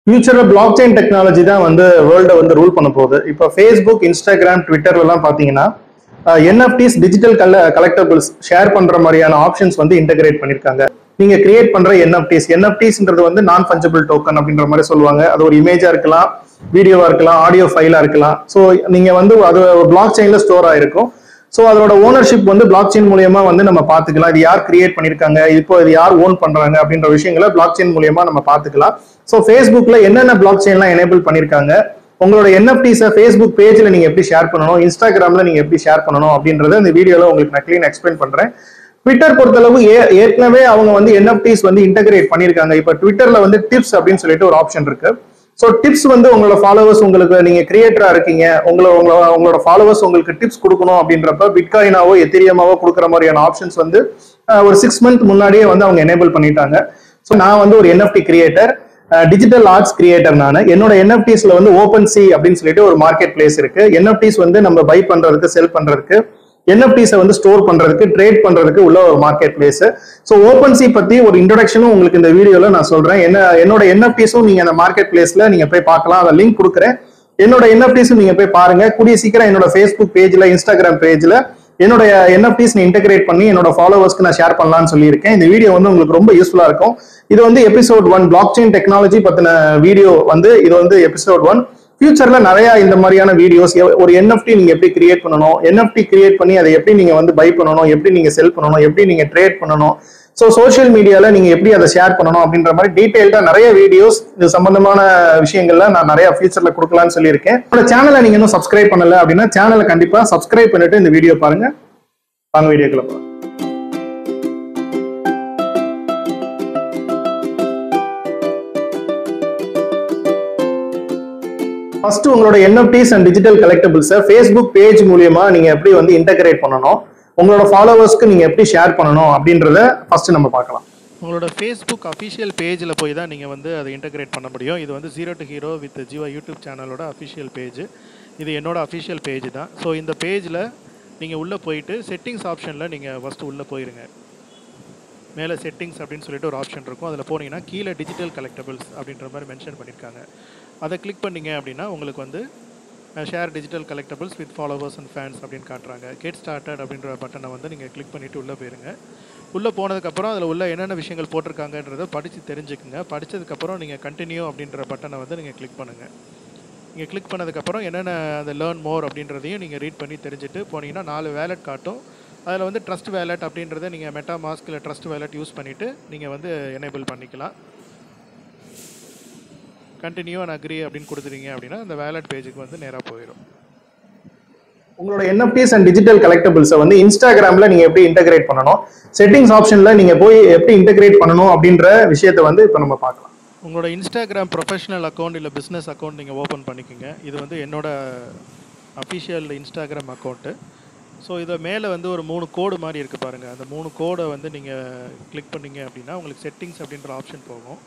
ஃபியூச்சர்ல block chain technology தான் வந்து வேர்ல்டை வந்து ரூல் பண்ண போகுது. இப்போ ஃபேஸ்புக், இன்ஸ்டாகிராம், ட்விட்டர் எல்லாம் பார்த்தீங்கன்னா என்எஃப்டிஸ், டிஜிட்டல் கலெக்டபிள்ஸ் ஷேர் பண்ற மாதிரியான ஆப்ஷன்ஸ் வந்து இன்டகிரேட் பண்ணிருக்காங்க. நீங்க கிரியேட் பண்ற என்எஃப்டிஸ்ன்றது வந்து நான் ஃபஞ்சபிள் டோக்கன் அப்படின்ற மாதிரி சொல்லுவாங்க. அது ஒரு இமேஜா இருக்கலாம், வீடியோவா இருக்கலாம், ஆடியோ ஃபைலா இருக்கலாம். ஸோ நீங்க வந்து அது பிளாக் செயின்ல ஸ்டோர் ஆயிருக்கும். ஸோ அதோட ஓனர்ஷிப் வந்து பிளாக் செயின் மூலியமா வந்து நம்ம பார்த்துக்கலாம். இது யார் கிரியேட் பண்ணிருக்காங்க, இப்போ இது யார் ஓன் பண்றாங்க அப்படின்ற விஷயங்களை பிளாக் செயின் மூலியமா நம்ம பார்த்துக்கலாம். ஸோ ஃபேஸ்புக்ல என்னென்ன பிளாக் செயின்லாம் எனேபிள் பண்ணிருக்காங்க, உங்களோட என்எஃப்டிஸை ஃபேஸ்புக் பேஜ்ல நீங்க எப்படி ஷேர் பண்ணணும், இன்ஸ்டாகிராம்ல நீங்க எப்படி ஷேர் பண்ணணும் அப்படின்றத இந்த வீடியோல உங்களுக்கு நான் கிளீன் எக்ஸ்பிளைன் பண்றேன். ட்விட்டர் பொறுத்தளவு ஏற்கனவே அவங்க வந்து என்எஃப்டிஸ் வந்து இன்டகிரேட் பண்ணிருக்காங்க. இப்போ ட்விட்டர்ல வந்து டிப்ஸ் அப்படின்னு சொல்லிட்டு ஒரு ஆப்ஷன் இருக்கு. ஸோ டிப்ஸ் வந்து உங்களோட ஃபாலோவர்ஸ், உங்களுக்கு நீங்க கிரியேட்டரா இருக்கீங்க, உங்களோட ஃபாலோவர்ஸ் உங்களுக்கு டிப்ஸ் கொடுக்கணும் அப்படின்றப்ப பிட்காயினாவோ எத்திரியமாவோ கொடுக்குற மாதிரியான ஆப்ஷன்ஸ் வந்து ஒரு 6 months முன்னாடியே வந்து அவங்க எனேபிள் பண்ணிட்டாங்க. ஸோ நான் வந்து ஒரு NFT creator, digital arts creator. நான் என்னோட என்எஃப்டிஸ்ல வந்து ஓப்பன் சி அப்படின்னு சொல்லிட்டு ஒரு மார்க்கெட் பிளேஸ் இருக்கு. என்எஃப்டிஸ் வந்து நம்ம பை பண்றதுக்கு, செல் பண்றதுக்கு, என்எஃப்டிஸை வந்து ஸ்டோர் பண்றதுக்கு, ட்ரேட் பண்றதுக்கு உள்ள ஒரு market place. So open C பத்தி ஒரு இன்ட்ரோடக்ஷனும் உங்களுக்கு இந்த வீடியோல நான் சொல்றேன். என்னோட என்எஃப்டிஸும் நீங்க அந்த மார்க்கெட் பிளேஸ்ல நீங்க போய் பார்க்கலாம். அதை லிங்க் கொடுக்குறேன். என்னோட என்எஃப்டிஸும் நீங்க போய் பாருங்க. கூடிய சீக்கிரம் என்னோட ஃபேஸ்புக் பேஜ்ல, இன்ஸ்டாகிராம் பேஜ்ல என்னோட என்எஃப்டிஸ் இன்டகிரேட் பண்ணி என்னோட ஃபாலோவர்ஸ்க்கு நான் ஷேர் பண்ணலாம்னு சொல்லியிருக்கேன். இந்த வீடியோ வந்து உங்களுக்கு ரொம்ப யூஸ்ஃபுல்லா இருக்கும். இது வந்து எபிசோட் 1 பிளாக் செயின் டெக்னாலஜி பத்தின வீடியோ வந்து இது வந்து எபிசோட் 1. ஃபியூச்சர்ல நிறைய இந்த மாதிரியான வீடியோஸ், ஒரு என்எஃப்டி நீங்க எப்படி கிரியேட் பண்ணணும், என்எஃப்டி கிரியேட் பண்ணி அதை எப்படி நீங்க வந்து பை பண்ணணும், எப்படி நீங்க செல் பண்ணணும், எப்படி நீங்க ட்ரேட் பண்ணணும், ஸோ சோஷியல் மீடியால நீங்க எப்படி அதை ஷேர் பண்ணணும் அப்படின்ற மாதிரி டீடைல்டா நிறைய வீடியோஸ் இது சம்பந்தமான விஷயங்கள்ல நான் நிறைய ஃபியூச்சர்ல கொடுக்கலாம்னு சொல்லியிருக்கேன். என்னோட சேனலை நீங்க இன்னும் சப்ஸ்கிரைப் பண்ணல அப்படின்னா சேனலை கண்டிப்பா சப்ஸ்கிரைப் பண்ணிட்டு இந்த வீடியோ பாருங்க. வாங்க வீடியோக்குள்ள போலாம். ஃபர்ஸ்ட் உங்களோட என்எஃப்டிஸ் அண்ட் டிஜிட்டல் கலெக்டபிள்ஸை ஃபேஸ்புக் பேஜ் மூலியமா நீங்க எப்படி வந்து இன்டகிரேட் பண்ணணும், உங்களோட ஃபாலோவர்ஸ்க்கு நீங்க எப்படி ஷேர் பண்ணணும் அப்படின்றத ஃபர்ஸ்ட் நம்ம பார்க்கலாம். உங்களோட ஃபேஸ்புக் அஃபிஷியல் பேஜில் போய் தான் நீங்கள் வந்து அதை இன்டகிரேட் பண்ண முடியும். இது வந்து zero to hero with Jeeva YouTube சேனலோட அஃபிஷியல் பேஜ். இது என்னோட அஃபிஷியல் பேஜ் தான். ஸோ இந்த பேஜில் நீங்கள் உள்ளே போயிட்டு செட்டிங்ஸ் ஆப்ஷனில் நீங்கள் ஃபஸ்ட்டு உள்ளே போயிருங்க. மேலே செட்டிங்ஸ் அப்படின்னு சொல்லிட்டு ஒரு ஆப்ஷன் இருக்கும். அதில் போனீங்கன்னா கீழே டிஜிட்டல் கலெக்டபிள்ஸ் அப்படின்ற மாதிரி மென்ஷன் பண்ணியிருக்காங்க. அதை கிளிக் பண்ணிங்க அப்படின்னா உங்களுக்கு வந்து share digital collectibles with followers and fans அப்படின்னு காட்டுறாங்க. கெட் ஸ்டார்டட் அப்படின்ற பட்டனை வந்து நீங்கள் கிளிக் பண்ணிவிட்டு உள்ளே போயிருங்க. உள்ளே போனதுக்கப்புறம் அதில் உள்ள என்னென்ன விஷயங்கள் போட்டிருக்காங்கன்றதை படித்து தெரிஞ்சுக்குங்க. படித்ததுக்கப்புறம் நீங்கள் கண்டினியூ அப்படின்ற பட்டனை வந்து நீங்கள் கிளிக் பண்ணுங்கள். நீங்கள் கிளிக் பண்ணதுக்கப்புறம் என்னென்ன அந்த லேர்ன் மோர் அப்படின்றதையும் நீங்கள் ரீட் பண்ணி தெரிஞ்சுட்டு போனீங்கன்னா 4 வேலட் காட்டும். அதில் வந்து ட்ரஸ்ட் வேலட் அப்படின்றத நீங்கள் மெட்டா மாஸ்கில் ட்ரஸ்ட் வேலட் யூஸ் பண்ணிவிட்டு நீங்கள் வந்து எனேபிள் பண்ணிக்கலாம். கண்டினியூ அண்ட் அக்ரி அப்படின்னு கொடுத்துட்டீங்க அப்படின்னா அந்த வேலட் பேஜுக்கு வந்து நேராக போயிடும். உங்களோட என்எஃப்டிஸ் அண்ட் டிஜிட்டல் கலெக்டபிள்ஸை வந்து இன்ஸ்டாகிராமில் நீங்கள் எப்படி இன்டகிரேட் பண்ணணும், செட்டிங்ஸ் ஆப்ஷனில் நீங்கள் போய் எப்படி இன்டகிரேட் பண்ணணும் அப்படின்ற விஷயத்தை வந்து இப்போ நம்ம பார்க்கலாம். உங்களோட இன்ஸ்டாகிராம் ப்ரொஃபஷனல் அக்கௌண்ட் இல்லை பிஸ்னஸ் அக்கௌண்ட் நீங்கள் ஓப்பன் பண்ணிக்கோங்க. இது வந்து என்னோட அஃபிஷியல் இன்ஸ்டாகிராம் அக்கௌண்ட்டு. ஸோ இதை மேலே வந்து ஒரு 3 கோடு மாதிரி இருக்குது பாருங்கள். அந்த 3 கோடை வந்து நீங்கள் கிளிக் பண்ணிங்க அப்படின்னா உங்களுக்கு செட்டிங்ஸ் அப்படின்ற ஆப்ஷன் போகும்.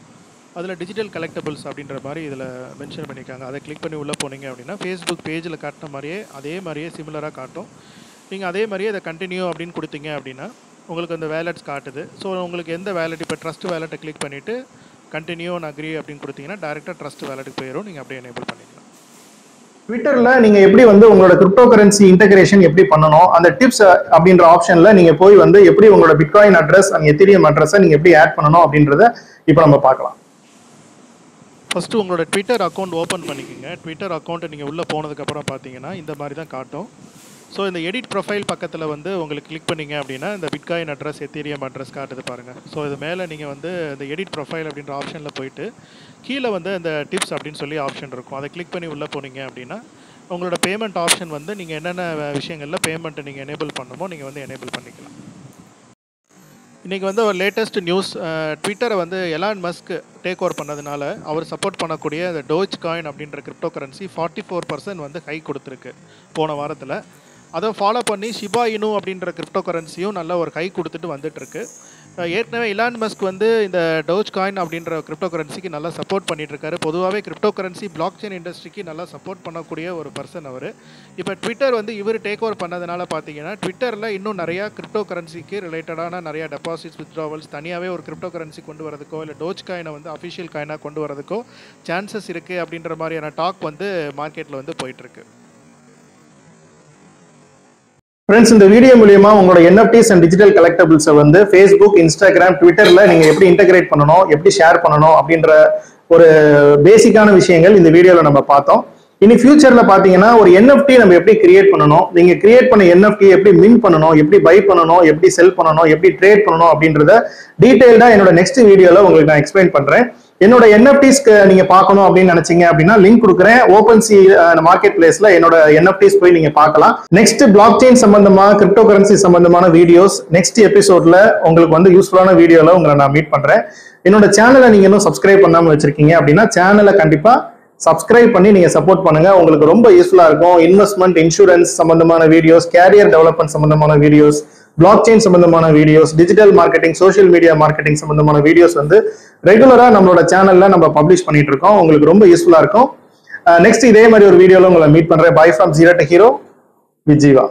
அதில் டிஜிட்டல் கலெக்டபிள்ஸ் அப்படின்ற மாதிரி இதில் மென்ஷன் பண்ணியிருக்காங்க. அதை கிளிக் பண்ணி உள்ளே போனீங்க அப்படின்னா ஃபேஸ்புக் பேஜில் காட்டின மாதிரியே அதே மாதிரியே சிமிலராக காட்டும். நீங்கள் அதே மாதிரியே அதை கண்டினியூ அப்படின்னு கொடுத்தீங்க அப்படின்னா உங்களுக்கு அந்த வேலட்ஸ் காட்டுது. ஸோ உங்களுக்கு எந்த வேலட், இப்போ ட்ரஸ்ட் வேலட்டை கிளிக் பண்ணிவிட்டு கண்டினியூ அண்ட் அக்ரி அப்படின்னு கொடுத்தீங்கன்னா டேரெக்டாக ட்ரஸ்ட் வேலட்டுக்கு போயிடும். நீங்கள் அப்படியே எனேபிள் பண்ணிக்கலாம். ட்விட்டர்ல நீங்க எப்படி வந்து உங்களோட கிரிப்டோ கரன்சி இன்டகிரேஷன் எப்படி பண்ணணும், அந்த டிப்ஸ் அப்படின்ற ஆப்ஷன்ல நீங்க போய் வந்து எப்படி உங்களோட பிட்காயின் அட்ரஸ் அண்ட் எத்திரியம் அட்ரஸை நீங்க எப்படி ஆட் பண்ணணும் அப்படின்றத இப்போ நம்ம பார்க்கலாம். ஃபஸ்ட்டு உங்களோட ட்விட்டர் அக்கௌண்ட் ஓப்பன் பண்ணிக்கோங்க. ட்விட்டர் அக்கௌண்ட்டை நீங்கள் உள்ளே போனதுக்கப்புறம் பார்த்தீங்கன்னா இந்த மாதிரி தான் காட்டும். ஸோ இந்த எடிட் ப்ரொஃபைல் பக்கத்தில் வந்து உங்களுக்கு கிளிக் பண்ணிங்க அப்படின்னா இந்த பிட்காயின் அட்ரஸ், எத்திரியம் அட்ரஸ் காட்டுது பாருங்கள். ஸோ இது மேலே நீங்கள் வந்து இந்த எடிட் ப்ரொஃபைல் அப்படின்ற ஆப்ஷனில் போயிட்டு கீழே வந்து இந்த டிப்ஸ் அப்படின்னு சொல்லி ஆப்ஷன் இருக்கும். அதை கிளிக் பண்ணி உள்ளே போனீங்க அப்படின்னா உங்களோட பேமெண்ட் ஆப்ஷன் வந்து நீங்கள் என்னென்ன விஷயங்களில் பேமெண்ட்டை நீங்கள் எனேபிள் பண்ணணுமோ நீங்கள் வந்து எனேபிள் பண்ணிக்கலாம். இன்றைக்கி வந்து ஒரு லேட்டஸ்ட் நியூஸ், ட்விட்டரை வந்து எலான் மஸ்க் டேக் ஓவர் பண்ணதுனால அவர் சப்போர்ட் பண்ணக்கூடிய அந்த டோஜ் காயின் அப்படின்ற கிரிப்டோ கரன்சி 44% வந்து ஹை கொடுத்துருக்கு போன வாரத்தில். அதை ஃபாலோ பண்ணி ஷிபா இனு அப்படின்ற கிரிப்டோ கரன்சியும் நல்ல ஒரு ஹை கொடுத்துட்டு வந்துட்டுருக்கு. ஏற்கனவே இலான் மஸ்க் வந்து இந்த டோஜ் காயின் அப்படின்ற கிரிப்டோ கரன்சிக்கு நல்லா சப்போர்ட் பண்ணிட்டு இருக்காரு. பொதுவாகவே கிரிப்டோ கரன்சி பிளாக் செயின் இண்டஸ்ட்ரிக்கு நல்லா சப்போர்ட் பண்ணக்கூடிய ஒரு பர்சன் அவர். இப்போ ட்விட்டர் வந்து இவர் டேக் ஓவர் பண்ணதுனால பார்த்தீங்கன்னா ட்விட்டரில் இன்னும் நிறையா கிரிப்டோ கரன்சிக்கு ரிலேட்டடான நிறையா டெபாசிட்ஸ் வித்ட்ராவல்ஸ் தனியாகவே ஒரு கிரிப்டோ கரன்சி கொண்டு வரதுக்கோ இல்லை டோஜ் காயினை வந்து அஃபிஷியல் காயினாக கொண்டு வரதுக்கோ சான்சஸ் இருக்குது அப்படின்ற மாதிரியான டாக் வந்து மார்க்கெட்டில் வந்து போயிட்டுருக்கு. ஃப்ரெண்ட்ஸ், இந்த வீடியோ மூலியமா உங்களோட NFTs அண்ட் டிஜிட்டல் கலெக்டபிள்ஸை வந்து ஃபேஸ்புக், இன்ஸ்டாகிராம், ட்விட்டர்ல நீங்க எப்படி இன்டகிரேட் பண்ணணும், எப்படி ஷேர் பண்ணணும் அப்படின்ற ஒரு பேசிக்கான விஷயங்கள் இந்த வீடியோல நம்ம பார்த்தோம். இனி ஃபியூச்சர்ல பாத்தீங்கன்னா ஒரு NFT நம்ம எப்படி கிரியேட் பண்ணணும், நீங்க கிரியேட் பண்ண NFT எப்படி மின் பண்ணணும், எப்படி பை பண்ணணும், எப்படி செல் பண்ணணும், எப்படி ட்ரேட் பண்ணணும் அப்படின்றத டீடைல்டா என்னோட நெக்ஸ்ட் வீடியோல உங்களுக்கு நான் எக்ஸ்பிளைன் பண்றேன். என்னோட NFTஸ்க்கு நீங்க பார்க்கணும் அப்படின்னு நினைச்சீங்க அப்படின்னா லிங்க் கொடுக்குறேன். ஓபன் சி மார்க்கெட் பிளேஸ்ல என்னோட NFTs போய் நீங்க பார்க்கலாம். நெக்ஸ்ட் பிளாக் செயின் சம்பந்தமா, கிரிப்டோ கரன்சி சம்பந்தமான வீடியோஸ் நெக்ஸ்ட் எபிசோட்ல உங்களுக்கு வந்து யூஸ்ஃபுல்லான வீடியோல உங்களை நான் மீட் பண்றேன். என்னோட சேனலை நீங்க இன்னும் சப்ஸ்கிரைப் பண்ணாம வச்சிருக்கீங்க அப்படின்னா சேனலை கண்டிப்பா சப்ஸ்கிரைப் பண்ணி நீங்க சப்போர்ட் பண்ணுங்க. உங்களுக்கு ரொம்ப யூஸ்ஃபுல்லா இருக்கும். இன்வெஸ்ட்மெண்ட், இன்சூரன்ஸ் சம்பந்தமான வீடியோஸ், கேரியர் டெவலப்மெண்ட் சம்பந்தமான வீடியோஸ், பிளாக் செயின் சம்பந்தமான videos, digital marketing, social media marketing சம்பந்தமான வீடியோஸ் வந்து ரெகுலரா நம்மளோட சேனல்ல நம்ம பப்ளிஷ் பண்ணிட்டு இருக்கோம். உங்களுக்கு ரொம்ப யூஸ்ஃபுல்லா இருக்கும். நெக்ஸ்ட் இதே மாதிரி ஒரு வீடியோல உங்களை மீட் பண்றேன். By from zero to hero with Jeeva.